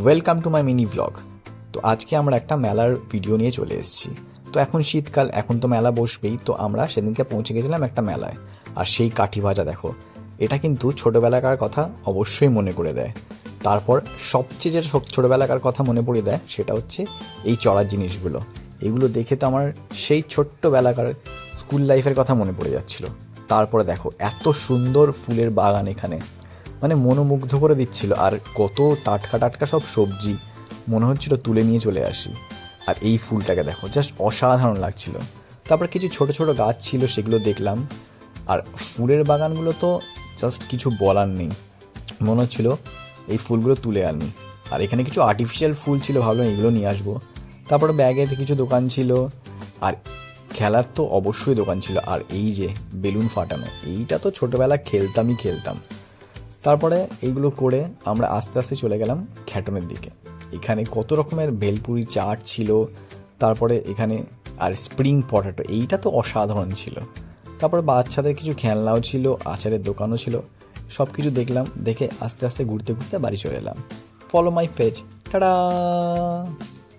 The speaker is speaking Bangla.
Welcome to my mini blog. তো আজকে আমরা একটা মেলার ভিডিও নিয়ে চলে এসেছি। তো এখন শীতকাল, এখন তো মেলা বসবেই। তো আমরা সেদিনকে পৌঁছে গেছিলাম একটা মেলায়। আর সেই কাঠি ভাজা দেখো, এটা কিন্তু ছোটোবেলাকার কথা অবশ্যই মনে করে দেয়। তারপর সবচেয়ে যেটা ছোটোবেলাকার কথা মনে পড়ে দেয় সেটা হচ্ছে এই চড়ার জিনিসগুলো। এগুলো দেখে তো আমার সেই ছোট্টবেলাকার স্কুল লাইফের কথা মনে পড়ে যাচ্ছিল। তারপরে দেখো এত সুন্দর ফুলের বাগান এখানে, মানে মনোমুগ্ধ করে দিচ্ছিল। আর কত টাটকা টাটকা সব সবজি, মনে হচ্ছিল তুলে নিয়ে চলে আসি। আর এই ফুলটাকে দেখো, জাস্ট অসাধারণ লাগছিল। তারপর কিছু ছোট ছোট গাছ ছিল, সেগুলো দেখলাম। আর ফুলের বাগানগুলো তো জাস্ট কিছু বলার নেই, মনে হচ্ছিল এই ফুলগুলো তুলে আনি। আর এখানে কিছু আর্টিফিশিয়াল ফুল ছিল, ভাবলাম এগুলো নিয়ে আসবো। তারপরে ব্যাগের কিছু দোকান ছিল, আর খেলার তো অবশ্যই দোকান ছিল। আর এই যে বেলুন ফাটানো, এইটা তো ছোটোবেলা খেলতাম। তারপরে এইগুলো করে আমরা আস্তে আস্তে চলে গেলাম খ্যাটনের দিকে। এখানে কত রকমের ভেলপুরি চাট ছিল, তারপরে এখানে আর স্প্রিং পটেটো, এইটা তো অসাধারণ ছিল। তারপরে বাচ্চাদের কিছু খেলনাও ছিল, আচারের দোকানও ছিল। সব কিছু দেখলাম, দেখে আস্তে আস্তে ঘুরতে ঘুরতে বাড়ি চলে এলাম। Follow my page, tata.